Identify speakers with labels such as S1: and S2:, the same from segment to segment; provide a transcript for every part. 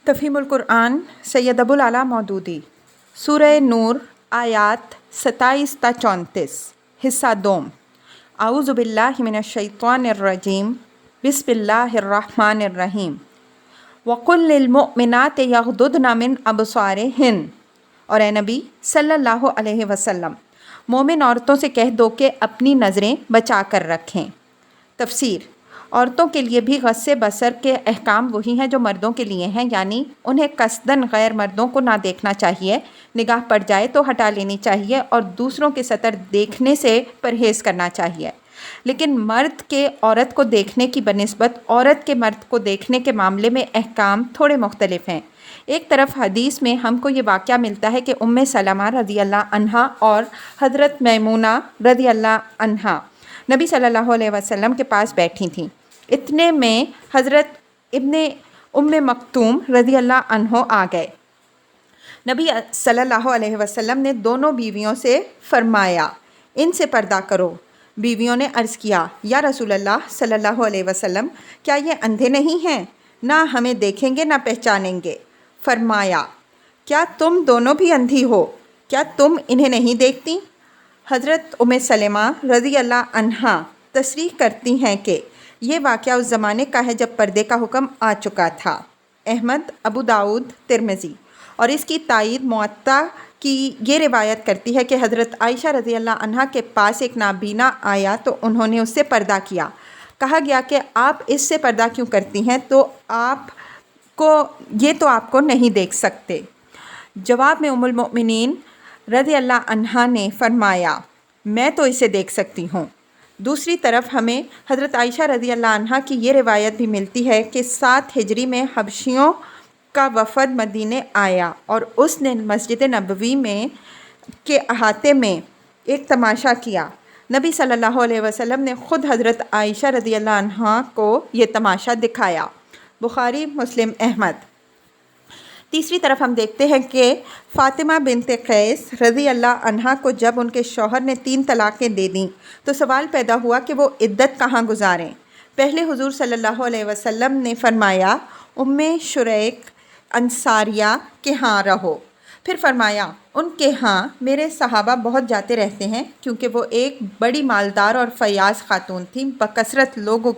S1: تفہیم القرآن سید ابوالعلا مودودی سورہ نور آیات 27 تا 34 حصہ دوم اعوذ باللہ من الشیطان الرجیم بسم اللہ الرحمن الرحیم وَقُلْ لِلْمُؤْمِنَاتِ يَغْضُضْنَ مِنْ أَبْصَارِهِنَّ اور اے نبی صلی اللہ علیہ وسلم مومن عورتوں سے کہہ دو کہ اپنی نظریں بچا کر رکھیں۔ تفسیر: عورتوں کے لیے بھی غض بصر کے احکام وہی ہیں جو مردوں کے لیے ہیں، یعنی انہیں قصداً غیر مردوں کو نہ دیکھنا چاہیے، نگاہ پڑ جائے تو ہٹا لینی چاہیے اور دوسروں کے سطر دیکھنے سے پرہیز کرنا چاہیے۔ لیکن مرد کے عورت کو دیکھنے کی بنسبت عورت کے مرد کو دیکھنے کے معاملے میں احکام تھوڑے مختلف ہیں۔ ایک طرف حدیث میں ہم کو یہ واقعہ ملتا ہے کہ ام سلمہ رضی اللہ عنہا اور حضرت میمونہ رضی اللہ عنہا نبی صلی اللہ علیہ وسلم کے پاس بیٹھی تھیں۔ اتنے میں حضرت ابن ام مکتوم رضی اللہ عنہ آ گئے۔ نبی صلی اللہ علیہ وسلم نے دونوں بیویوں سے فرمایا ان سے پردہ کرو۔ بیویوں نے عرض کیا یا رسول اللہ صلی اللہ علیہ وسلم کیا یہ اندھے نہیں ہیں؟ نہ ہمیں دیکھیں گے نہ پہچانیں گے۔ فرمایا کیا تم دونوں بھی اندھی ہو؟ کیا تم انہیں نہیں دیکھتی؟ حضرت ام سلمہ رضی اللہ عنہا تصریح کرتی ہیں کہ یہ واقعہ اس زمانے کا ہے جب پردے کا حکم آ چکا تھا۔ احمد، ابو داؤد، ترمذی اور اس کی تائید موطا کی یہ روایت کرتی ہے کہ حضرت عائشہ رضی اللہ عنہا کے پاس ایک نابینا آیا تو انہوں نے اس سے پردہ کیا۔ کہا گیا کہ آپ اس سے پردہ کیوں کرتی ہیں؟ تو آپ کو نہیں دیکھ سکتے۔ جواب میں ام المؤمنین رضی اللہ عنہا نے فرمایا میں تو اسے دیکھ سکتی ہوں۔ دوسری طرف ہمیں حضرت عائشہ رضی اللہ عنہا کی یہ روایت بھی ملتی ہے کہ 7 ہجری میں حبشیوں کا وفد مدینے آیا اور اس نے مسجد نبوی میں کے احاطے میں ایک تماشا کیا۔ نبی صلی اللہ علیہ وسلم نے خود حضرت عائشہ رضی اللہ عنہا کو یہ تماشا دکھایا۔ بخاری، مسلم، احمد۔ تیسری طرف ہم دیکھتے ہیں کہ فاطمہ بنت قیس رضی اللہ عنہا کو جب ان کے شوہر نے 3 طلاقیں دے دیں تو سوال پیدا ہوا کہ وہ عدت کہاں گزاریں۔ پہلے حضور صلی اللہ علیہ وسلم نے فرمایا ام شریک انصاریہ کے ہاں رہو۔ پھر فرمایا ان کے ہاں میرے صحابہ بہت جاتے رہتے ہیں کیونکہ وہ ایک بڑی مالدار اور فیاض خاتون تھیں، بکثرت لوگ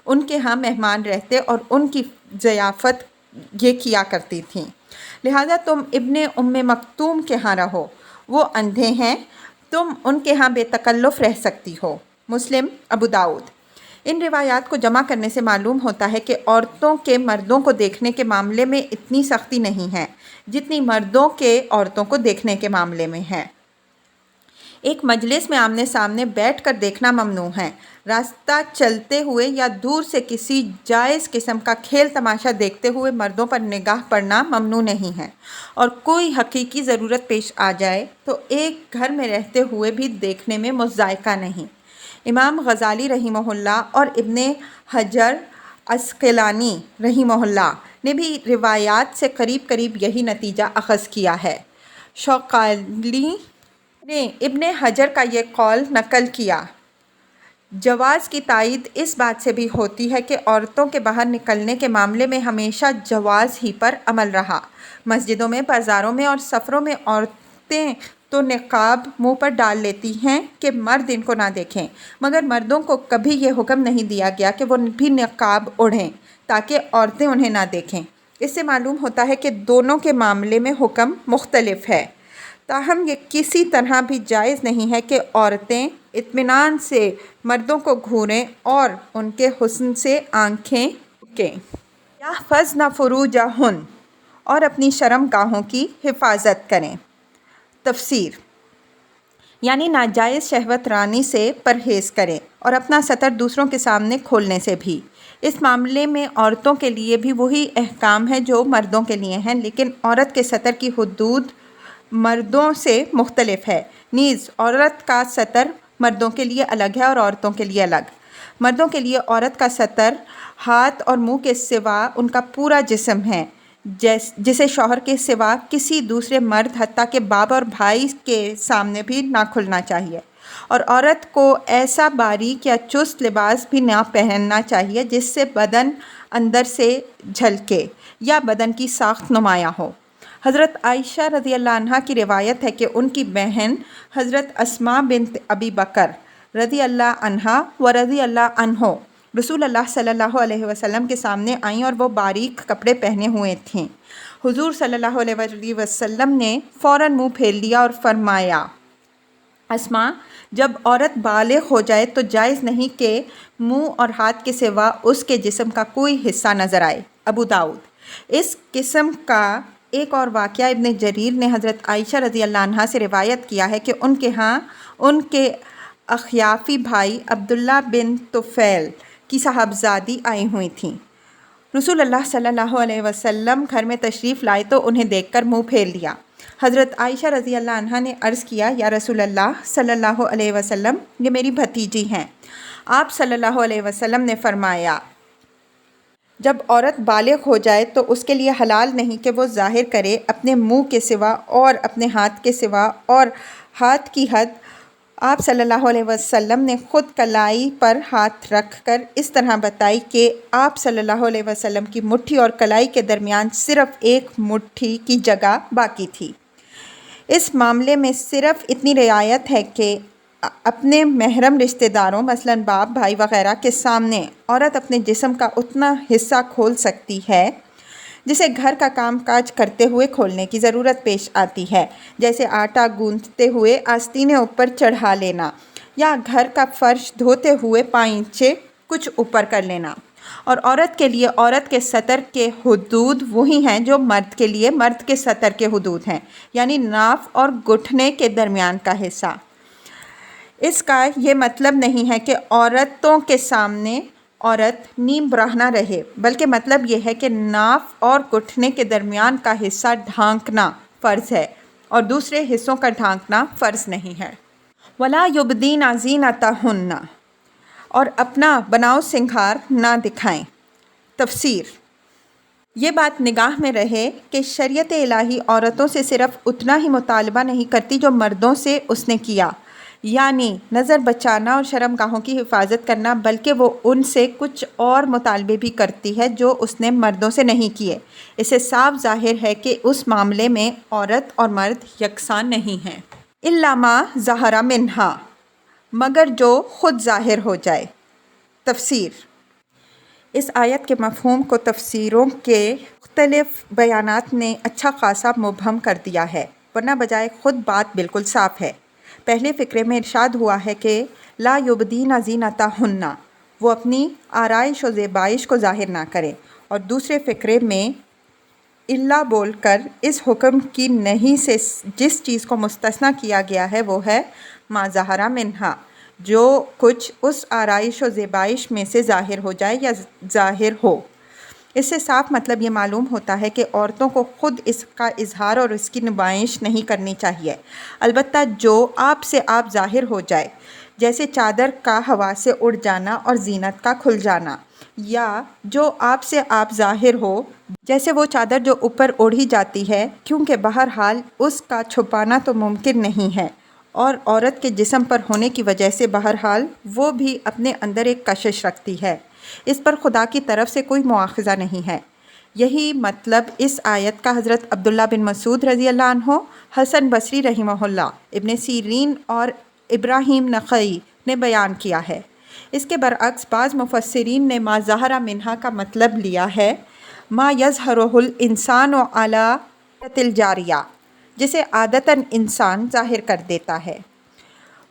S1: ان کے ہاں مہمان رہتے اور ان کی ضیافت یہ کیا کرتی تھیں، لہذا تم ابن ام مکتوم کے ہاں رہو، وہ اندھے ہیں، تم ان کے ہاں بے تکلف رہ سکتی ہو۔ مسلم، ابو داؤد۔ ان روایات کو جمع کرنے سے معلوم ہوتا ہے کہ عورتوں کے مردوں کو دیکھنے کے معاملے میں اتنی سختی نہیں ہے جتنی مردوں کے عورتوں کو دیکھنے کے معاملے میں ہے۔ ایک مجلس میں آمنے سامنے بیٹھ کر دیکھنا ممنوع ہے۔ راستہ چلتے ہوئے یا دور سے کسی جائز قسم کا کھیل تماشا دیکھتے ہوئے مردوں پر نگاہ پڑنا ممنوع نہیں ہے، اور کوئی حقیقی ضرورت پیش آ جائے تو ایک گھر میں رہتے ہوئے بھی دیکھنے میں مذائقہ نہیں۔ امام غزالی رحمہ اللہ اور ابن حجر عسقلانی رحمہ اللہ نے بھی روایات سے قریب یہی نتیجہ اخذ کیا ہے۔ شوقانی نے ابن حجر کا یہ قول نقل کیا۔ جواز کی تائید اس بات سے بھی ہوتی ہے کہ عورتوں کے باہر نکلنے کے معاملے میں ہمیشہ جواز ہی پر عمل رہا۔ مسجدوں میں، بازاروں میں اور سفروں میں عورتیں تو نقاب منہ پر ڈال لیتی ہیں کہ مرد ان کو نہ دیکھیں، مگر مردوں کو کبھی یہ حکم نہیں دیا گیا کہ وہ بھی نقاب اوڑھیں تاکہ عورتیں انہیں نہ دیکھیں۔ اس سے معلوم ہوتا ہے کہ دونوں کے معاملے میں حکم مختلف ہے۔ تاہم یہ کسی طرح بھی جائز نہیں ہے کہ عورتیں اطمینان سے مردوں کو گھوریں اور ان کے حسن سے آنکھیں روکیں۔ یحفظن فروجہن اور اپنی شرم گاہوں کی حفاظت کریں۔ تفسیر: یعنی ناجائز شہوت رانی سے پرہیز کریں اور اپنا سطر دوسروں کے سامنے کھولنے سے بھی۔ اس معاملے میں عورتوں کے لیے بھی وہی احکام ہیں جو مردوں کے لیے ہیں، لیکن عورت کے سطر کی حدود مردوں سے مختلف ہے۔ نیز عورت کا سطر مردوں کے لیے الگ ہے اور عورتوں کے لیے الگ۔ مردوں کے لیے عورت کا سطر ہاتھ اور منہ کے سوا ان کا پورا جسم ہے، جسے شوہر کے سوا کسی دوسرے مرد حتیٰ کہ باپ اور بھائی کے سامنے بھی نہ کھلنا چاہیے، اور عورت کو ایسا باریک یا چست لباس بھی نہ پہننا چاہیے جس سے بدن اندر سے جھلکے یا بدن کی ساخت نمایاں ہو۔ حضرت عائشہ رضی اللہ عنہا کی روایت ہے کہ ان کی بہن حضرت اسماء بنت ابی بکر رضی اللہ عنہا و رضی اللہ عنہ رسول اللہ صلی اللہ علیہ وسلم کے سامنے آئیں اور وہ باریک کپڑے پہنے ہوئے تھیں۔ حضور صلی اللہ علیہ وسلم نے فوراً منہ پھیر لیا اور فرمایا، اسماء، جب عورت بالغ ہو جائے تو جائز نہیں کہ منہ اور ہاتھ کے سوا اس کے جسم کا کوئی حصہ نظر آئے۔ ابو داؤد۔ اس قسم کا ایک اور واقعہ ابن جریر نے حضرت عائشہ رضی اللہ عنہا سے روایت کیا ہے کہ ان کے ہاں ان کے اخیافی بھائی عبداللہ بن طفیل کی صاحبزادی آئی ہوئی تھیں۔ رسول اللہ صلی اللہ علیہ وسلم گھر میں تشریف لائے تو انہیں دیکھ کر منہ پھیر لیا۔ حضرت عائشہ رضی اللہ عنہا نے عرض کیا، یا رسول اللہ صلی اللہ علیہ وسلم، یہ میری بھتیجی ہیں۔ آپ صلی اللہ علیہ وسلم نے فرمایا، جب عورت بالغ ہو جائے تو اس کے لیے حلال نہیں کہ وہ ظاہر کرے اپنے منہ کے سوا اور اپنے ہاتھ کے سوا، اور ہاتھ کی حد آپ صلی اللہ علیہ وسلم نے خود کلائی پر ہاتھ رکھ کر اس طرح بتائی کہ آپ صلی اللہ علیہ وسلم کی مٹھی اور کلائی کے درمیان صرف ایک مٹھی کی جگہ باقی تھی۔ اس معاملے میں صرف اتنی رعایت ہے کہ اپنے محرم رشتہ داروں مثلاً باپ، بھائی وغیرہ کے سامنے عورت اپنے جسم کا اتنا حصہ کھول سکتی ہے جسے گھر کا کام کاج کرتے ہوئے کھولنے کی ضرورت پیش آتی ہے، جیسے آٹا گوندھتے ہوئے آستینیں اوپر چڑھا لینا یا گھر کا فرش دھوتے ہوئے پائنچے کچھ اوپر کر لینا۔ اور عورت کے لیے عورت کے سطر کے حدود وہی ہیں جو مرد کے لیے مرد کے سطر کے حدود ہیں، یعنی ناف اور گھٹنے کے درمیان کا حصہ۔ اس کا یہ مطلب نہیں ہے کہ عورتوں کے سامنے عورت نیم برہنہ رہے، بلکہ مطلب یہ ہے کہ ناف اور گھٹنے کے درمیان کا حصہ ڈھانکنا فرض ہے اور دوسرے حصوں کا ڈھانکنا فرض نہیں ہے۔ وَلَا يُبْدِينَ زِينَتَهُنَّ، اور اپنا بناؤ سنگھار نہ دکھائیں۔ تفسیر۔ یہ بات نگاہ میں رہے کہ شریعت الہی عورتوں سے صرف اتنا ہی مطالبہ نہیں کرتی جو مردوں سے اس نے کیا، یعنی نظر بچانا اور شرم گاہوں کی حفاظت کرنا، بلکہ وہ ان سے کچھ اور مطالبے بھی کرتی ہے جو اس نے مردوں سے نہیں کیے۔ اس سے صاف ظاہر ہے کہ اس معاملے میں عورت اور مرد یکساں نہیں ہیں۔ إِلَّا مَا ظَهَرَ مِنْهَا، مگر جو خود ظاہر ہو جائے۔ تفسیر۔ اس آیت کے مفہوم کو تفسیروں کے مختلف بیانات نے اچھا خاصا مبہم کر دیا ہے، ورنہ بجائے خود بات بالکل صاف ہے۔ پہلے فقرے میں ارشاد ہوا ہے کہ لا یبدین زینتہن، وہ اپنی آرائش و زیبائش کو ظاہر نہ کریں، اور دوسرے فقرے میں اللہ بول کر اس حکم کی نہیں سے جس چیز کو مستثنیٰ کیا گیا ہے وہ ہے ما ظہر منہا، جو کچھ اس آرائش و زیبائش میں سے ظاہر ہو جائے یا ظاہر ہو۔ اس سے صاف مطلب یہ معلوم ہوتا ہے کہ عورتوں کو خود اس کا اظہار اور اس کی نمائش نہیں کرنی چاہیے، البتہ جو آپ سے آپ ظاہر ہو جائے، جیسے چادر کا ہوا سے اڑ جانا اور زینت کا کھل جانا، یا جو آپ سے آپ ظاہر ہو جیسے وہ چادر جو اوپر اوڑھی جاتی ہے، کیونکہ بہرحال اس کا چھپانا تو ممکن نہیں ہے، اور عورت کے جسم پر ہونے کی وجہ سے بہرحال وہ بھی اپنے اندر ایک کشش رکھتی ہے، اس پر خدا کی طرف سے کوئی مواخذہ نہیں ہے۔ یہی مطلب اس آیت کا حضرت عبداللہ بن مسعود رضی اللہ عنہ، حسن بصری رحمہ اللہ، ابن سیرین اور ابراہیم نخعی نے بیان کیا ہے۔ اس کے برعکس بعض مفسرین نے ما ظہر منہا کا مطلب لیا ہے ما یظہرہ الانسان علی الجاریہ، جسے عادتاً انسان ظاہر کر دیتا ہے،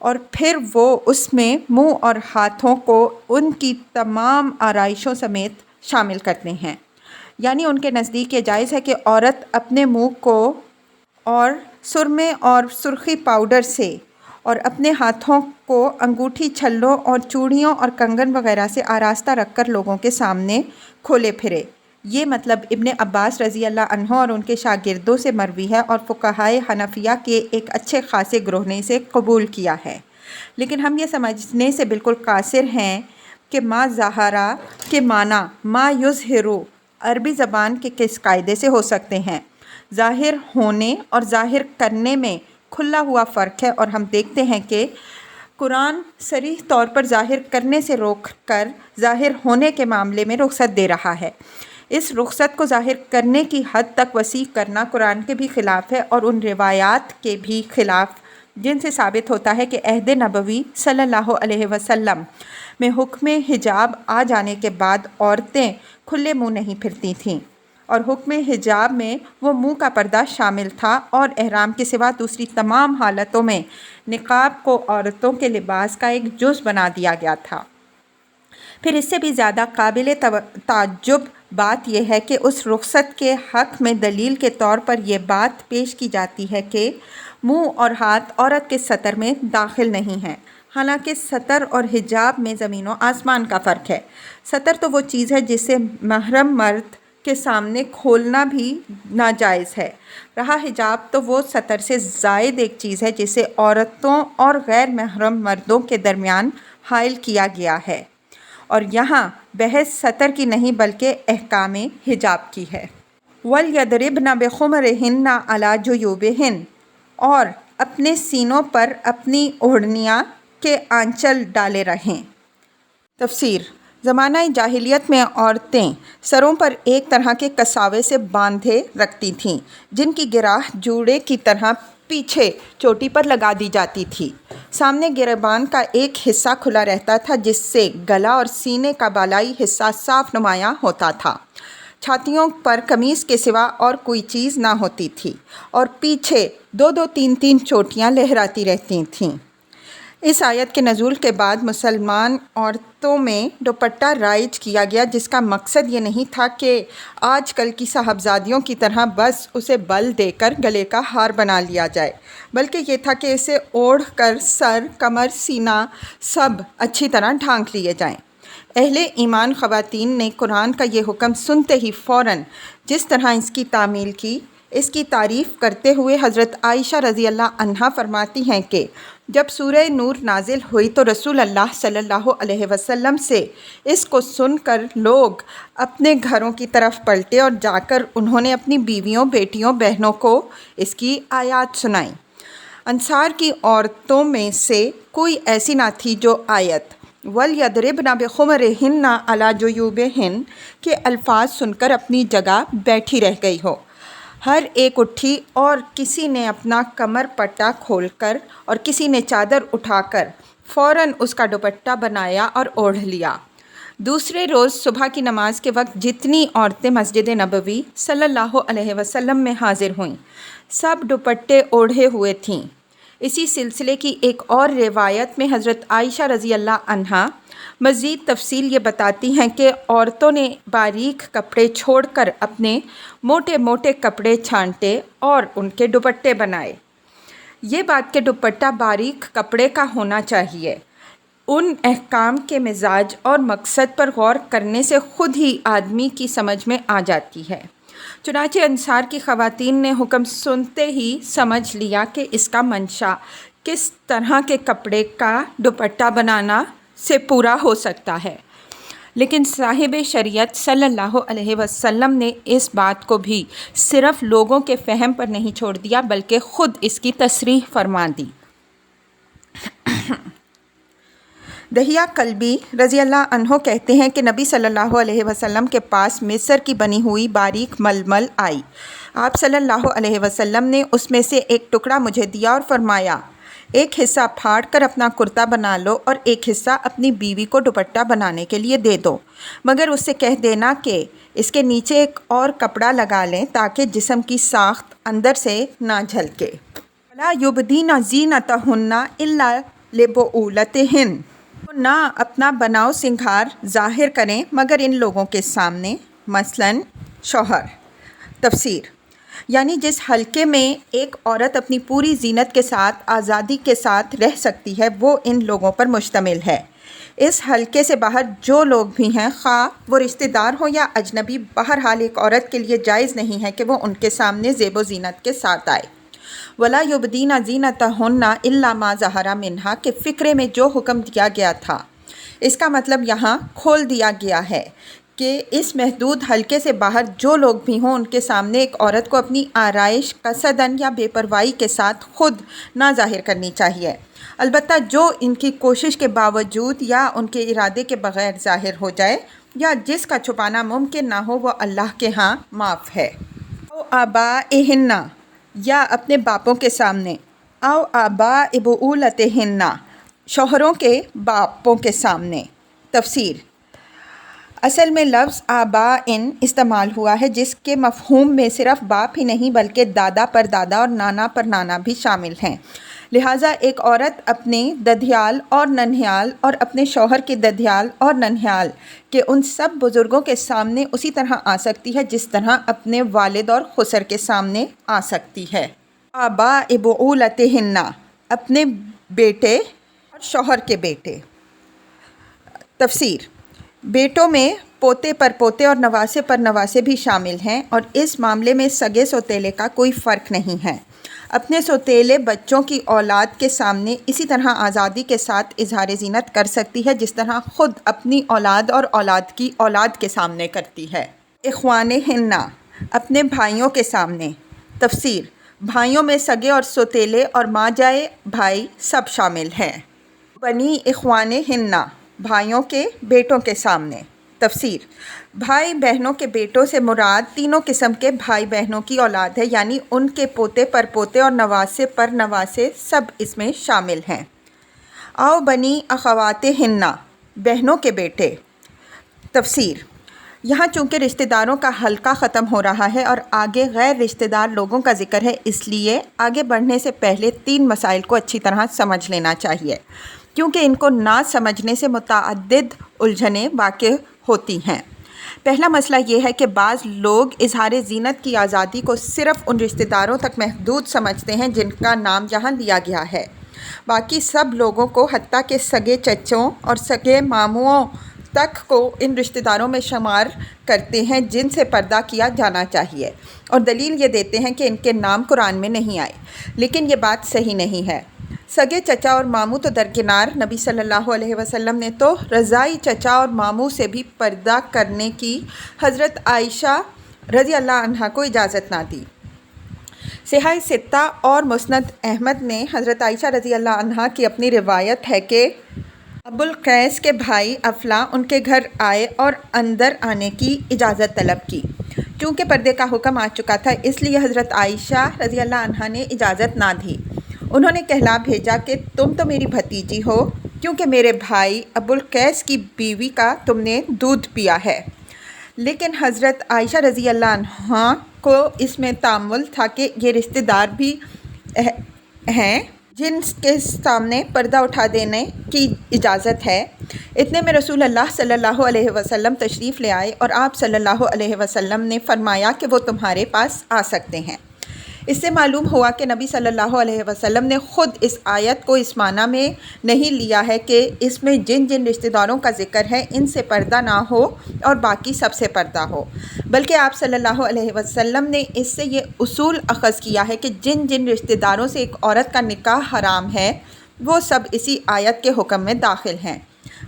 S1: اور پھر وہ اس میں منہ اور ہاتھوں کو ان کی تمام آرائشوں سمیت شامل کرتے ہیں، یعنی ان کے نزدیک یہ جائز ہے کہ عورت اپنے منہ کو اور سرمے اور سرخی پاؤڈر سے اور اپنے ہاتھوں کو انگوٹھی، چھلوں اور چوڑیوں اور کنگن وغیرہ سے آراستہ رکھ کر لوگوں کے سامنے کھولے پھرے۔ یہ مطلب ابن عباس رضی اللہ عنہ اور ان کے شاگردوں سے مروی ہے اور فقہائے حنفیہ کے ایک اچھے خاصے گروہ نے اسے قبول کیا ہے، لیکن ہم یہ سمجھنے سے بالکل قاصر ہیں کہ ما ظہرہ کے معنی ما یظہرو عربی زبان کے کس قاعدے سے ہو سکتے ہیں۔ ظاہر ہونے اور ظاہر کرنے میں کھلا ہوا فرق ہے، اور ہم دیکھتے ہیں کہ قرآن صریح طور پر ظاہر کرنے سے روک کر ظاہر ہونے کے معاملے میں رخصت دے رہا ہے۔ اس رخصت کو ظاہر کرنے کی حد تک وسیع کرنا قرآن کے بھی خلاف ہے اور ان روایات کے بھی خلاف جن سے ثابت ہوتا ہے کہ عہد نبوی صلی اللہ علیہ وسلم میں حکم حجاب آ جانے کے بعد عورتیں کھلے منہ نہیں پھرتی تھیں، اور حکم حجاب میں وہ منہ کا پردہ شامل تھا، اور احرام کے سوا دوسری تمام حالتوں میں نقاب کو عورتوں کے لباس کا ایک جز بنا دیا گیا تھا۔ پھر اس سے بھی زیادہ قابل تعجب بات یہ ہے کہ اس رخصت کے حق میں دلیل کے طور پر یہ بات پیش کی جاتی ہے کہ منہ اور ہاتھ عورت کے سطر میں داخل نہیں ہیں، حالانکہ سطر اور حجاب میں زمین و آسمان کا فرق ہے۔ سطر تو وہ چیز ہے جسے محرم مرد کے سامنے کھولنا بھی ناجائز ہے، رہا حجاب تو وہ سطر سے زائد ایک چیز ہے جسے عورتوں اور غیر محرم مردوں کے درمیان حائل کیا گیا ہے، اور یہاں بحث سطر کی نہیں بلکہ احکام حجاب کی ہے۔ وَلْيَضْرِبْنَ بِخُمُرِهِنَّ عَلَىٰ جُيُوبِهِنَّ، اور اپنے سینوں پر اپنی اوڑھنیاں کے آنچل ڈالے رہیں۔ تفسیر: زمانہ جاہلیت میں عورتیں سروں پر ایک طرح کے کساوے سے باندھے رکھتی تھیں، جن کی گراہ جوڑے کی طرح پیچھے چوٹی پر لگا دی جاتی تھی۔ سامنے گریبان کا ایک حصہ کھلا رہتا تھا جس سے گلا اور سینے کا بالائی حصہ صاف نمایاں ہوتا تھا۔ چھاتیوں پر قمیص کے سوا اور کوئی چیز نہ ہوتی تھی، اور پیچھے دو دو تین تین چوٹیاں لہراتی رہتی تھیں۔ اس آیت کے نزول کے بعد مسلمان عورتوں میں دوپٹہ رائج کیا گیا، جس کا مقصد یہ نہیں تھا کہ آج کل کی صاحبزادیوں کی طرح بس اسے بل دے کر گلے کا ہار بنا لیا جائے، بلکہ یہ تھا کہ اسے اوڑھ کر سر، کمر، سینہ سب اچھی طرح ڈھانک لیے جائیں۔ اہل ایمان خواتین نے قرآن کا یہ حکم سنتے ہی فوراً جس طرح اس کی تعمیل کی، اس کی تعریف کرتے ہوئے حضرت عائشہ رضی اللہ عنہا فرماتی ہیں کہ جب سورہ نور نازل ہوئی تو رسول اللہ صلی اللہ علیہ وسلم سے اس کو سن کر لوگ اپنے گھروں کی طرف پلٹے، اور جا کر انہوں نے اپنی بیویوں، بیٹیوں، بہنوں کو اس کی آیات سنائیں۔ انصار کی عورتوں میں سے کوئی ایسی نہ تھی جو آیت وَلْيَضْرِبْنَ بِخُمُرِهِنَّ عَلَىٰ جُيُوبِهِنَّ کے الفاظ سن کر اپنی جگہ بیٹھی رہ گئی ہو۔ ہر ایک اٹھی، اور کسی نے اپنا کمر پٹا کھول کر اور کسی نے چادر اٹھا کر فوراً اس کا دوپٹہ بنایا اور اوڑھ لیا۔ دوسرے روز صبح کی نماز کے وقت جتنی عورتیں مسجد نبوی صلی اللہ علیہ وسلم میں حاضر ہوئیں، سب دوپٹے اوڑھے ہوئے تھیں۔ اسی سلسلے کی ایک اور روایت میں حضرت عائشہ رضی اللہ عنہا مزید تفصیل یہ بتاتی ہیں کہ عورتوں نے باریک کپڑے چھوڑ کر اپنے موٹے موٹے کپڑے چھانٹے اور ان کے دوپٹے بنائے۔ یہ بات کہ دوپٹہ باریک کپڑے کا ہونا چاہیے، ان احکام کے مزاج اور مقصد پر غور کرنے سے خود ہی آدمی کی سمجھ میں آ جاتی ہے۔ چنانچہ انصار کی خواتین نے حکم سنتے ہی سمجھ لیا کہ اس کا منشا کس طرح کے کپڑے کا دوپٹہ بنانا سے پورا ہو سکتا ہے، لیکن صاحب شریعت صلی اللہ علیہ وسلم نے اس بات کو بھی صرف لوگوں کے فہم پر نہیں چھوڑ دیا بلکہ خود اس کی تصریح فرما دی۔ دہیہ کلبی رضی اللہ عنہ کہتے ہیں کہ نبی صلی اللہ علیہ وسلم کے پاس مصر کی بنی ہوئی باریک ململ آئی۔ آپ صلی اللہ علیہ وسلم نے اس میں سے ایک ٹکڑا مجھے دیا اور فرمایا، ایک حصہ پھاڑ کر اپنا کرتا بنا لو اور ایک حصہ اپنی بیوی کو دوپٹہ بنانے کے لیے دے دو، مگر اس سے کہہ دینا کہ اس کے نیچے ایک اور کپڑا لگا لیں تاکہ جسم کی ساخت اندر سے نہ جھلکے۔ وَلَا يُبْدِينَ زِينَتَهُنَّ إِلَّا لِبُعُولَتِهِنَّ، نہ اپنا بناؤ سنگھار ظاہر کریں مگر ان لوگوں کے سامنے، مثلاً شوہر۔ تفسیر: یعنی جس حلقے میں ایک عورت اپنی پوری زینت کے ساتھ آزادی کے ساتھ رہ سکتی ہے وہ ان لوگوں پر مشتمل ہے۔ اس حلقے سے باہر جو لوگ بھی ہیں، خواہ وہ رشتہ دار ہوں یا اجنبی، بہرحال ایک عورت کے لیے جائز نہیں ہے کہ وہ ان کے سامنے زیب و زینت کے ساتھ آئے۔ وَلَا يُبْدِينَ زِينَتَهُنَّ إِلَّا مَا ظَهَرَ مِنْهَا کے فقرے میں جو حکم دیا گیا تھا، اس کا مطلب یہاں کھول دیا گیا ہے کہ اس محدود حلقے سے باہر جو لوگ بھی ہوں ان کے سامنے ایک عورت کو اپنی آرائش قصداً یا بے پرواہی کے ساتھ خود نہ ظاہر کرنی چاہیے، البتہ جو ان کی کوشش کے باوجود یا ان کے ارادے کے بغیر ظاہر ہو جائے یا جس کا چھپانا ممکن نہ ہو وہ اللہ کے ہاں معاف ہے۔ او آبائہن، یا اپنے باپوں کے سامنے، او آباء بعولتہن، شوہروں کے باپوں کے سامنے۔ تفسیر: اصل میں لفظ آباءن استعمال ہوا ہے جس کے مفہوم میں صرف باپ ہی نہیں بلکہ دادا پر دادا اور نانا پر نانا بھی شامل ہیں، لہٰذا ایک عورت اپنے ددھیال اور ننھیال اور اپنے شوہر کے ددھیال اور ننھیال کے ان سب بزرگوں کے سامنے اسی طرح آ سکتی ہے جس طرح اپنے والد اور خسر کے سامنے آ سکتی ہے۔ آباء بعولتہن، اپنے بیٹے اور شوہر کے بیٹے۔ تفسیر: بیٹوں میں پوتے پر پوتے اور نواسے پر نواسے بھی شامل ہیں اور اس معاملے میں سگے سوتیلے کا کوئی فرق نہیں ہے۔ اپنے سوتیلے بچوں کی اولاد کے سامنے اسی طرح آزادی کے ساتھ اظہار زینت کر سکتی ہے جس طرح خود اپنی اولاد اور اولاد کی اولاد کے سامنے کرتی ہے۔ اخوانہن، اپنے بھائیوں کے سامنے۔ تفسیر: بھائیوں میں سگے اور سوتیلے اور ماں جائے بھائی سب شامل ہیں۔ بنی اخوانہن، بھائیوں کے بیٹوں کے سامنے۔ تفسیر: بھائی بہنوں کے بیٹوں سے مراد تینوں قسم کے بھائی بہنوں کی اولاد ہے، یعنی ان کے پوتے پر پوتے اور نواسے پر نواسے سب اس میں شامل ہیں۔ او بنی اخواتہن، بہنوں کے بیٹے۔ تفسیر: یہاں چونکہ رشتہ داروں کا حلقہ ختم ہو رہا ہے اور آگے غیر رشتہ دار لوگوں کا ذکر ہے، اس لیے آگے بڑھنے سے پہلے 3 مسائل کو اچھی طرح سمجھ لینا چاہیے، کیونکہ ان کو نہ سمجھنے سے متعدد الجھنیں واقع ہوتی ہیں۔ پہلا مسئلہ یہ ہے کہ بعض لوگ اظہار زینت کی آزادی کو صرف ان رشتہ داروں تک محدود سمجھتے ہیں جن کا نام یہاں لیا گیا ہے، باقی سب لوگوں کو حتیٰ کہ سگے چچوں اور سگے ماموں تک کو ان رشتہ داروں میں شمار کرتے ہیں جن سے پردہ کیا جانا چاہیے، اور دلیل یہ دیتے ہیں کہ ان کے نام قرآن میں نہیں آئے، لیکن یہ بات صحیح نہیں ہے۔ سگے چچا اور ماموں تو درکنار، نبی صلی اللہ علیہ وسلم نے تو رضاعی چچا اور ماموں سے بھی پردہ کرنے کی حضرت عائشہ رضی اللہ عنہا کو اجازت نہ دی۔ صحیح ستہ اور مسند احمد میں حضرت عائشہ رضی اللہ عنہا کی اپنی روایت ہے کہ ابوالقیس کے بھائی افلا ان کے گھر آئے اور اندر آنے کی اجازت طلب کی۔ چونکہ پردے کا حکم آ چکا تھا اس لیے حضرت عائشہ رضی اللہ عنہا نے اجازت نہ دی۔ انہوں نے کہلا بھیجا کہ تم تو میری بھتیجی ہو کیونکہ میرے بھائی ابوالقیس کی بیوی کا تم نے دودھ پیا ہے، لیکن حضرت عائشہ رضی اللہ عنہا کو اس میں تأمل تھا کہ یہ رشتہ دار بھی ہیں جن کے سامنے پردہ اٹھا دینے کی اجازت ہے۔ اتنے میں رسول اللہ صلی اللہ علیہ وسلم تشریف لے آئے اور آپ صلی اللہ علیہ وسلم نے فرمایا کہ وہ تمہارے پاس آ سکتے ہیں۔ اس سے معلوم ہوا کہ نبی صلی اللہ علیہ وسلم نے خود اس آیت کو اس معنی میں نہیں لیا ہے کہ اس میں جن جن رشتہ داروں کا ذکر ہے ان سے پردہ نہ ہو اور باقی سب سے پردہ ہو، بلکہ آپ صلی اللہ علیہ وسلم نے اس سے یہ اصول اخذ کیا ہے کہ جن جن رشتہ داروں سے ایک عورت کا نکاح حرام ہے وہ سب اسی آیت کے حکم میں داخل ہیں،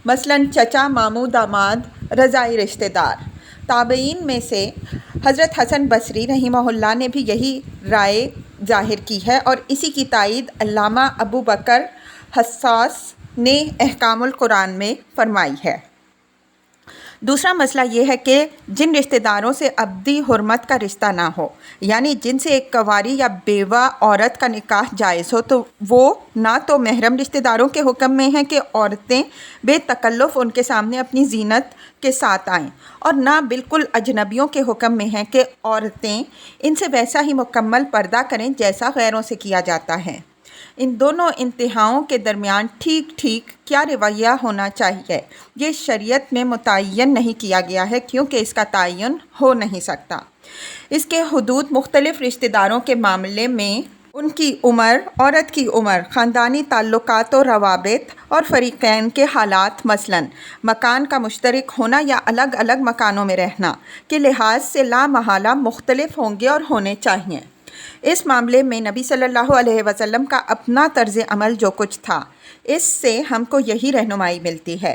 S1: مثلاً چچا، ماموں، داماد، رضاعی رشتہ دار۔ تابعین میں سے حضرت حسن بصری رحمہ اللہ نے بھی یہی رائے ظاہر کی ہے اور اسی کی تائید علامہ ابو بکر حساس نے احکام القرآن میں فرمائی ہے۔ دوسرا مسئلہ یہ ہے کہ جن رشتہ داروں سے ابدی حرمت کا رشتہ نہ ہو، یعنی جن سے ایک کنواری یا بیوہ عورت کا نکاح جائز ہو، تو وہ نہ تو محرم رشتہ داروں کے حکم میں ہیں کہ عورتیں بے تکلف ان کے سامنے اپنی زینت کے ساتھ آئیں، اور نہ بالکل اجنبیوں کے حکم میں ہیں کہ عورتیں ان سے ویسا ہی مکمل پردہ کریں جیسا غیروں سے کیا جاتا ہے۔ ان دونوں انتہاؤں کے درمیان ٹھیک ٹھیک کیا رویہ ہونا چاہیے یہ شریعت میں متعین نہیں کیا گیا ہے، کیونکہ اس کا تعین ہو نہیں سکتا۔ اس کے حدود مختلف رشتہ داروں کے معاملے میں ان کی عمر، عورت کی عمر، خاندانی تعلقات و روابط اور فریقین کے حالات، مثلاً مکان کا مشترک ہونا یا الگ الگ مکانوں میں رہنا کے لحاظ سے لا محالہ مختلف ہوں گے اور ہونے چاہئیں۔ اس معاملے میں نبی صلی اللہ علیہ وسلم کا اپنا طرز عمل جو کچھ تھا، اس سے ہم کو یہی رہنمائی ملتی ہے۔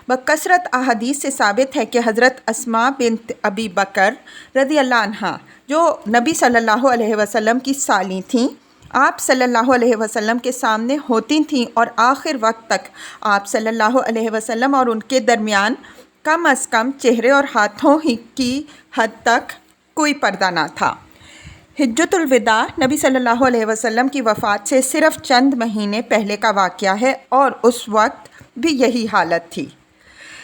S1: بکثرت احادیث سے ثابت ہے کہ حضرت اسماء بنت ابی بکر رضی اللہ عنہا جو نبی صلی اللہ علیہ وسلم کی سالی تھیں، آپ صلی اللہ علیہ وسلم کے سامنے ہوتی تھیں اور آخر وقت تک آپ صلی اللہ علیہ وسلم اور ان کے درمیان کم از کم چہرے اور ہاتھوں ہی کی حد تک کوئی پردہ نہ تھا۔ حجۃ الوداع نبی صلی اللہ علیہ وسلم کی وفات سے صرف چند مہینے پہلے کا واقعہ ہے اور اس وقت بھی یہی حالت تھی۔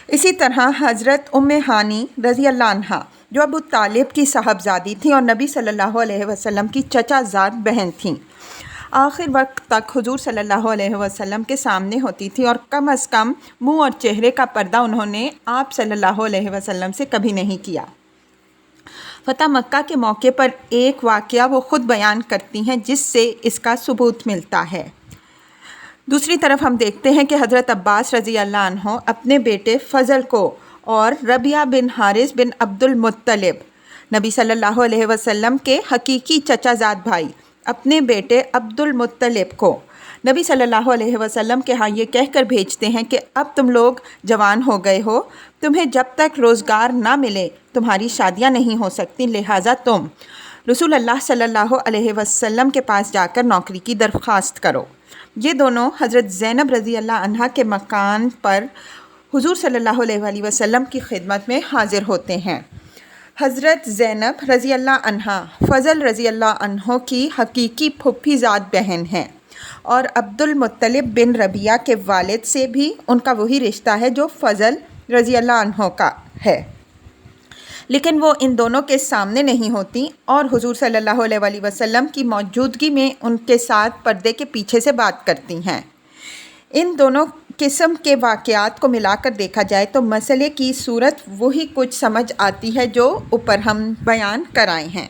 S1: اسی طرح حضرت ام ہانی رضی اللہ عنہا جو ابو طالب کی صاحبزادی تھیں اور نبی صلی اللہ علیہ وسلم کی چچا زاد بہن تھیں، آخر وقت تک حضور صلی اللہ علیہ وسلم کے سامنے ہوتی تھی اور کم از کم منہ اور چہرے کا پردہ انہوں نے آپ صلی اللہ علیہ وسلم سے کبھی نہیں کیا۔ فتح مکہ کے موقع پر ایک واقعہ وہ خود بیان کرتی ہیں جس سے اس کا ثبوت ملتا ہے۔ دوسری طرف ہم دیکھتے ہیں کہ حضرت عباس رضی اللہ عنہ اپنے بیٹے فضل کو اور ربیعہ بن حارث بن عبد المطلب نبی صلی اللہ علیہ وسلم کے حقیقی چچا زاد بھائی اپنے بیٹے عبد المطلب کو نبی صلی اللہ علیہ وسلم کے ہاں یہ کہہ کر بھیجتے ہیں کہ اب تم لوگ جوان ہو گئے ہو، تمہیں جب تک روزگار نہ ملے تمہاری شادیاں نہیں ہو سکتی، لہٰذا تم رسول اللہ صلی اللہ علیہ وسلم کے پاس جا کر نوکری کی درخواست کرو۔ یہ دونوں حضرت زینب رضی اللہ عنہا کے مکان پر حضور صلی اللہ علیہ وآلہ وسلم کی خدمت میں حاضر ہوتے ہیں۔ حضرت زینب رضی اللہ عنہا فضل رضی اللہ عنہ کی حقیقی پھوپھی زاد بہن ہیں اور عبد المطلب بن ربیعہ کے والد سے بھی ان کا وہی رشتہ ہے جو فضل رضی اللہ عنہ کا ہے، لیکن وہ ان دونوں کے سامنے نہیں ہوتی اور حضور صلی اللہ علیہ وآلہ وسلم کی موجودگی میں ان کے ساتھ پردے کے پیچھے سے بات کرتی ہیں۔ ان دونوں قسم کے واقعات کو ملا کر دیکھا جائے تو مسئلے کی صورت وہی کچھ سمجھ آتی ہے جو اوپر ہم بیان کرائے ہیں۔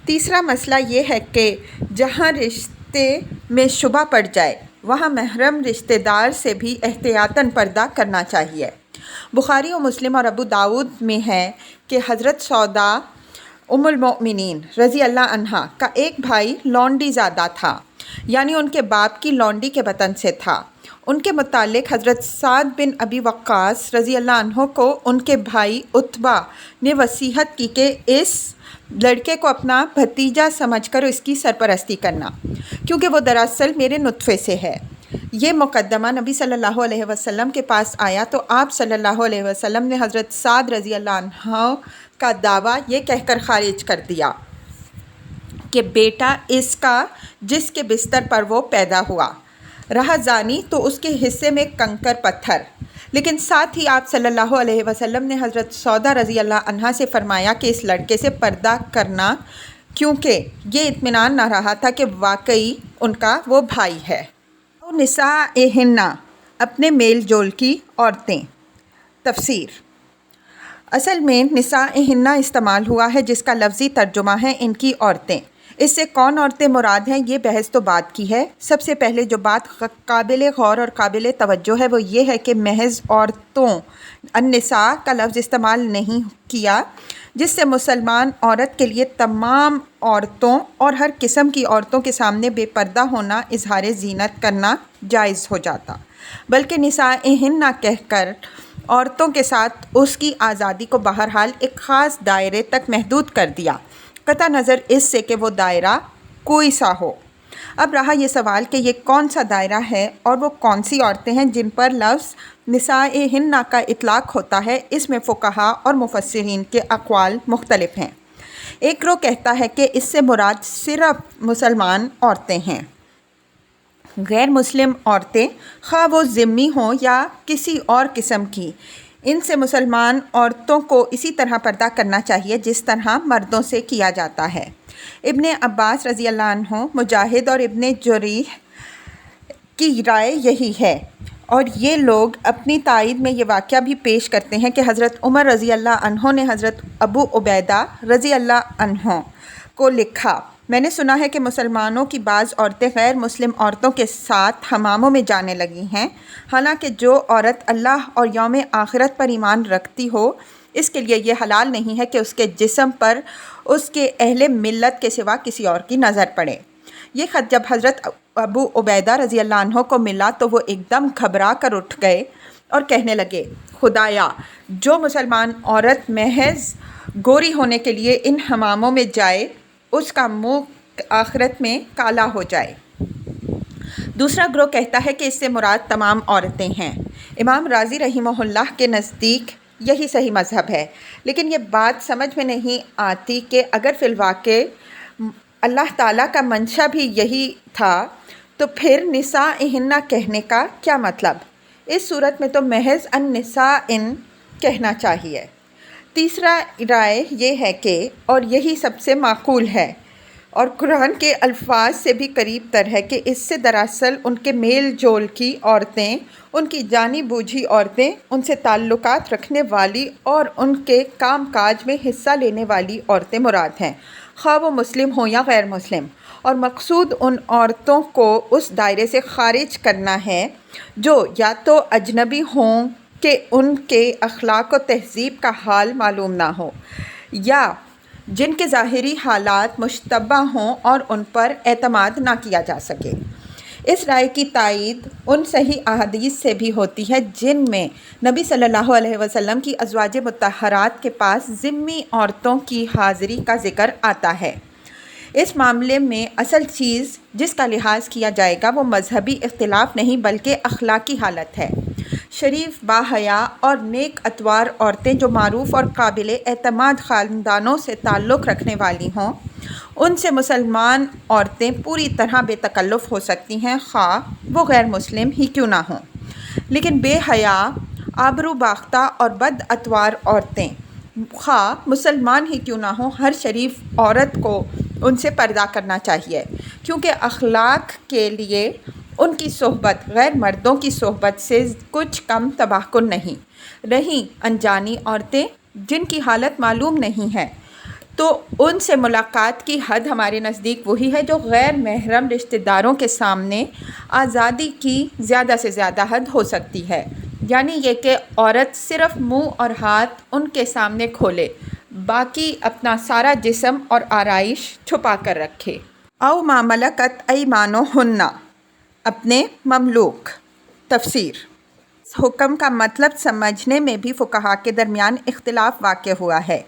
S1: تیسرا مسئلہ یہ ہے کہ جہاں رشتے میں شبہ پڑ جائے وہاں محرم رشتہ دار سے بھی احتیاطاً پردہ کرنا چاہیے۔ بخاری و مسلم اور ابو داؤد میں ہے کہ حضرت سودا ام المؤمنین رضی اللہ عنہا کا ایک بھائی لونڈی زادہ تھا، یعنی ان کے باپ کی لونڈی کے بطن سے تھا۔ ان کے متعلق حضرت سعد بن ابی وقاص رضی اللہ عنہ کو ان کے بھائی عتبہ نے وصیت کی کہ اس لڑکے کو اپنا بھتیجا سمجھ کر اس کی سرپرستی کرنا، کیونکہ وہ دراصل میرے نطفے سے ہے۔ یہ مقدمہ نبی صلی اللہ علیہ وسلم کے پاس آیا تو آپ صلی اللہ علیہ وسلم نے حضرت سعد رضی اللہ عنہ کا دعویٰ یہ کہہ کر خارج کر دیا کہ بیٹا اس کا جس کے بستر پر وہ پیدا ہوا رہا زانی تو اس کے حصے میں کنکر پتھر۔ لیکن ساتھ ہی آپ صلی اللہ علیہ وسلم نے حضرت سودا رضی اللہ عنہا سے فرمایا کہ اس لڑکے سے پردہ کرنا، کیونکہ یہ اطمینان نہ رہا تھا کہ واقعی ان کا وہ بھائی ہے۔ نسائہن اپنے میل جول کی عورتیں۔ تفسیر: اصل میں نسائہن استعمال ہوا ہے جس کا لفظی ترجمہ ہے ان کی عورتیں۔ اس سے کون عورتیں مراد ہیں یہ بحث تو بات کی ہے۔ سب سے پہلے جو بات قابل غور اور قابل توجہ ہے وہ یہ ہے کہ محض عورتوں النساء کا لفظ استعمال نہیں کیا، جس سے مسلمان عورت کے لیے تمام عورتوں اور ہر قسم کی عورتوں کے سامنے بے پردہ ہونا، اظہار زینت کرنا جائز ہو جاتا، بلکہ نسائہن کہہ کر عورتوں کے ساتھ اس کی آزادی کو بہرحال ایک خاص دائرے تک محدود کر دیا، قطع نظر اس سے کہ وہ دائرہ کوئی سا ہو۔ اب رہا یہ سوال کہ یہ کون سا دائرہ ہے اور وہ کون سی عورتیں ہیں جن پر لفظ نسائہن کا اطلاق ہوتا ہے۔ اس میں فقہاء اور مفسرین کے اقوال مختلف ہیں۔ ایک گروہ کہتا ہے کہ اس سے مراد صرف مسلمان عورتیں ہیں۔ غیر مسلم عورتیں خواہ وہ ذمی ہوں یا کسی اور قسم کی، ان سے مسلمان عورتوں کو اسی طرح پردہ کرنا چاہیے جس طرح مردوں سے کیا جاتا ہے۔ ابن عباس رضی اللہ عنہ، مجاہد اور ابن جریح کی رائے یہی ہے، اور یہ لوگ اپنی تائید میں یہ واقعہ بھی پیش کرتے ہیں کہ حضرت عمر رضی اللہ عنہ نے حضرت ابو عبیدہ رضی اللہ عنہ کو لکھا، میں نے سنا ہے کہ مسلمانوں کی بعض عورتیں غیر مسلم عورتوں کے ساتھ حماموں میں جانے لگی ہیں، حالانکہ جو عورت اللہ اور یوم آخرت پر ایمان رکھتی ہو اس کے لیے یہ حلال نہیں ہے کہ اس کے جسم پر اس کے اہل ملت کے سوا کسی اور کی نظر پڑے۔ یہ خط جب حضرت ابو عبیدہ رضی اللہ عنہ کو ملا تو وہ ایک دم گھبرا کر اٹھ گئے اور کہنے لگے خدایا جو مسلمان عورت محض گوری ہونے کے لیے ان حماموں میں جائے اس کا منہ آخرت میں کالا ہو جائے۔ دوسرا گروہ کہتا ہے کہ اس سے مراد تمام عورتیں ہیں۔ امام رازی رحمہ اللہ کے نزدیک یہی صحیح مذہب ہے، لیکن یہ بات سمجھ میں نہیں آتی کہ اگر فی الواقع اللہ تعالیٰ کا منشا بھی یہی تھا تو پھر نسائہن کہنے کا کیا مطلب؟ اس صورت میں تو محض النسائن کہنا چاہیے۔ تیسرا رائے یہ ہے کہ، اور یہی سب سے معقول ہے اور قرآن کے الفاظ سے بھی قریب تر ہے، کہ اس سے دراصل ان کے میل جول کی عورتیں، ان کی جانی بوجھی عورتیں، ان سے تعلقات رکھنے والی اور ان کے کام کاج میں حصہ لینے والی عورتیں مراد ہیں، خواہ وہ مسلم ہوں یا غیر مسلم، اور مقصود ان عورتوں کو اس دائرے سے خارج کرنا ہے جو یا تو اجنبی ہوں کہ ان کے اخلاق و تہذیب کا حال معلوم نہ ہو، یا جن کے ظاہری حالات مشتبہ ہوں اور ان پر اعتماد نہ کیا جا سکے۔ اس رائے کی تائید ان صحیح احادیث سے بھی ہوتی ہے جن میں نبی صلی اللہ علیہ وسلم کی ازواج مطہرات کے پاس ذمی عورتوں کی حاضری کا ذکر آتا ہے۔ اس معاملے میں اصل چیز جس کا لحاظ کیا جائے گا وہ مذہبی اختلاف نہیں بلکہ اخلاقی حالت ہے۔ شریف، باحیا اور نیک اتوار عورتیں جو معروف اور قابل اعتماد خاندانوں سے تعلق رکھنے والی ہوں، ان سے مسلمان عورتیں پوری طرح بے تکلف ہو سکتی ہیں، خواہ وہ غیر مسلم ہی کیوں نہ ہوں، لیکن بے حیا، آبرو باختہ اور بد اتوار عورتیں خواہ مسلمان ہی کیوں نہ ہوں، ہر شریف عورت کو ان سے پردہ کرنا چاہیے، کیونکہ اخلاق کے لیے ان کی صحبت غیر مردوں کی صحبت سے کچھ کم تباہ کن نہیں۔ رہیں انجانی عورتیں جن کی حالت معلوم نہیں ہے، تو ان سے ملاقات کی حد ہمارے نزدیک وہی ہے جو غیر محرم رشتہ داروں کے سامنے آزادی کی زیادہ سے زیادہ حد ہو سکتی ہے، یعنی یہ کہ عورت صرف منہ اور ہاتھ ان کے سامنے کھولے، باقی اپنا سارا جسم اور آرائش چھپا کر رکھے۔ او ما ملکت ایمانہن، اپنے مملوک۔ تفسیر۔ اس حکم کا مطلب سمجھنے میں بھی فقہاء کے درمیان اختلاف واقع ہوا ہے۔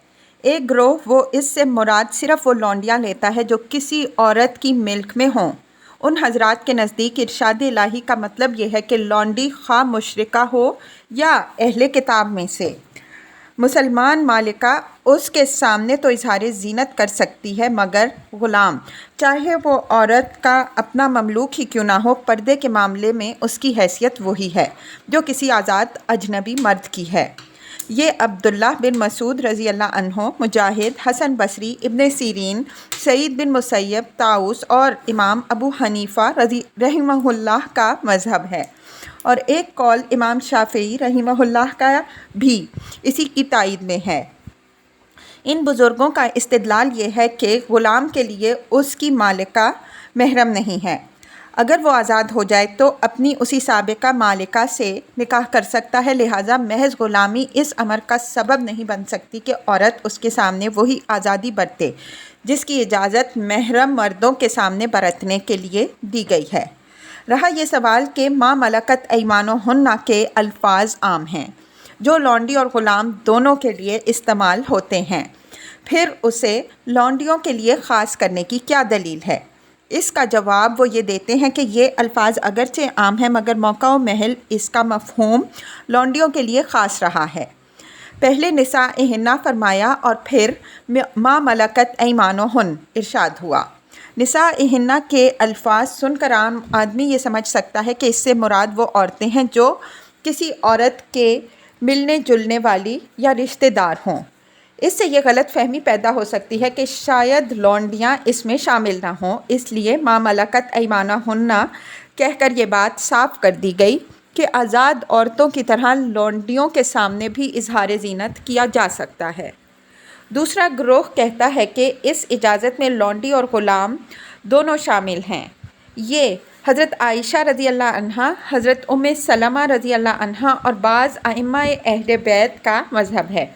S1: ایک گروہ وہ اس سے مراد صرف وہ لونڈیاں لیتا ہے جو کسی عورت کی ملک میں ہوں۔ ان حضرات کے نزدیک ارشاد الہی کا مطلب یہ ہے کہ لونڈی خواہ مشرکہ ہو یا اہل کتاب میں سے، مسلمان مالکہ اس کے سامنے تو اظہار زینت کر سکتی ہے، مگر غلام، چاہے وہ عورت کا اپنا مملوک ہی کیوں نہ ہو، پردے کے معاملے میں اس کی حیثیت وہی ہے جو کسی آزاد اجنبی مرد کی ہے۔ یہ عبداللہ بن مسعود رضی اللہ عنہ، مجاہد، حسن بصری، ابن سیرین، سعید بن مسیب، طاؤس اور امام ابو حنیفہ رحمہ اللہ کا مذہب ہے، اور ایک قول امام شافعی رحمہ اللہ کا بھی اسی کی تائید میں ہے۔ ان بزرگوں کا استدلال یہ ہے کہ غلام کے لیے اس کی مالکہ محرم نہیں ہے، اگر وہ آزاد ہو جائے تو اپنی اسی سابقہ مالکہ سے نکاح کر سکتا ہے، لہٰذا محض غلامی اس امر کا سبب نہیں بن سکتی کہ عورت اس کے سامنے وہی آزادی برتے جس کی اجازت محرم مردوں کے سامنے برتنے کے لیے دی گئی ہے۔ رہا یہ سوال کہ ما ملکت ایمانہن کے الفاظ عام ہیں جو لونڈی اور غلام دونوں کے لیے استعمال ہوتے ہیں، پھر اسے لونڈیوں کے لیے خاص کرنے کی کیا دلیل ہے؟ اس کا جواب وہ یہ دیتے ہیں کہ یہ الفاظ اگرچہ عام ہیں مگر موقع و محل اس کا مفہوم لونڈیوں کے لیے خاص رہا ہے۔ پہلے نسائہن فرمایا اور پھر ما ملکت ایمانہن ارشاد ہوا۔ نسائہن کے الفاظ سن کر عام آدمی یہ سمجھ سکتا ہے کہ اس سے مراد وہ عورتیں ہیں جو کسی عورت کے ملنے جلنے والی یا رشتہ دار ہوں۔ اس سے یہ غلط فہمی پیدا ہو سکتی ہے کہ شاید لونڈیاں اس میں شامل نہ ہوں، اس لیے ما ملکت ایمانہن کہہ کر یہ بات صاف کر دی گئی کہ آزاد عورتوں کی طرح لونڈیوں کے سامنے بھی اظہار زینت کیا جا سکتا ہے۔ دوسرا گروہ کہتا ہے کہ اس اجازت میں لونڈی اور غلام دونوں شامل ہیں۔ یہ حضرت عائشہ رضی اللہ عنہا، حضرت ام سلمہ رضی اللہ عنہا اور بعض ائمہ اہل بیت کا مذہب ہے،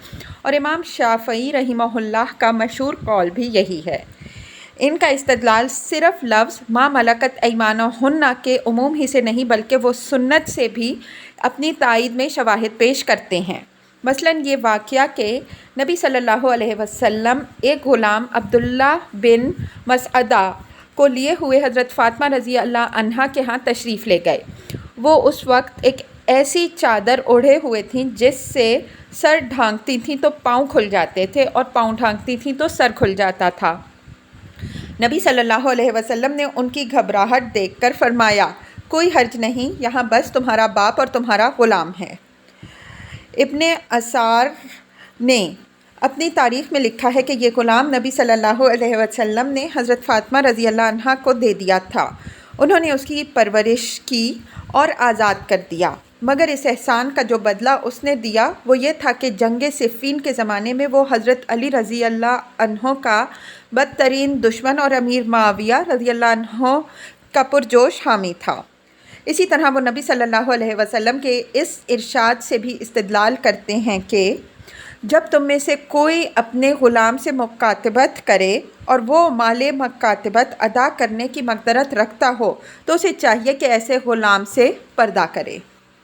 S1: اور امام شافعی رحمہ اللہ کا مشہور قول بھی یہی ہے۔ ان کا استدلال صرف لفظ ما ملکت ایمانہن کے عموم ہی سے نہیں بلکہ وہ سنت سے بھی اپنی تائید میں شواہد پیش کرتے ہیں۔ مثلاً یہ واقعہ کہ نبی صلی اللہ علیہ وسلم ایک غلام عبداللہ بن مسعدہ کو لیے ہوئے حضرت فاطمہ رضی اللہ عنہا کے ہاں تشریف لے گئے۔ وہ اس وقت ایک ایسی چادر اوڑھے ہوئے تھیں جس سے سر ڈھانکتی تھیں تو پاؤں کھل جاتے تھے اور پاؤں ڈھانکتی تھیں تو سر کھل جاتا تھا۔ نبی صلی اللہ علیہ وسلم نے ان کی گھبراہٹ دیکھ کر فرمایا، کوئی حرج نہیں، یہاں بس تمہارا باپ اور تمہارا غلام ہے۔ ابن اثار نے اپنی تاریخ میں لکھا ہے کہ یہ غلام نبی صلی اللہ علیہ وسلم نے حضرت فاطمہ رضی اللہ عنہا کو دے دیا تھا۔ انہوں نے اس کی پرورش کی اور آزاد کر دیا، مگر اس احسان کا جو بدلہ اس نے دیا وہ یہ تھا کہ جنگ صفین کے زمانے میں وہ حضرت علی رضی اللہ عنہ کا بدترین دشمن اور امیر معاویہ رضی اللہ عنہ کا پرجوش حامی تھا۔ اسی طرح وہ نبی صلی اللہ علیہ وسلم کے اس ارشاد سے بھی استدلال کرتے ہیں کہ جب تم میں سے کوئی اپنے غلام سے مکاتبت کرے اور وہ مال مکاتبت ادا کرنے کی مقدرت رکھتا ہو تو اسے چاہیے کہ ایسے غلام سے پردہ کرے۔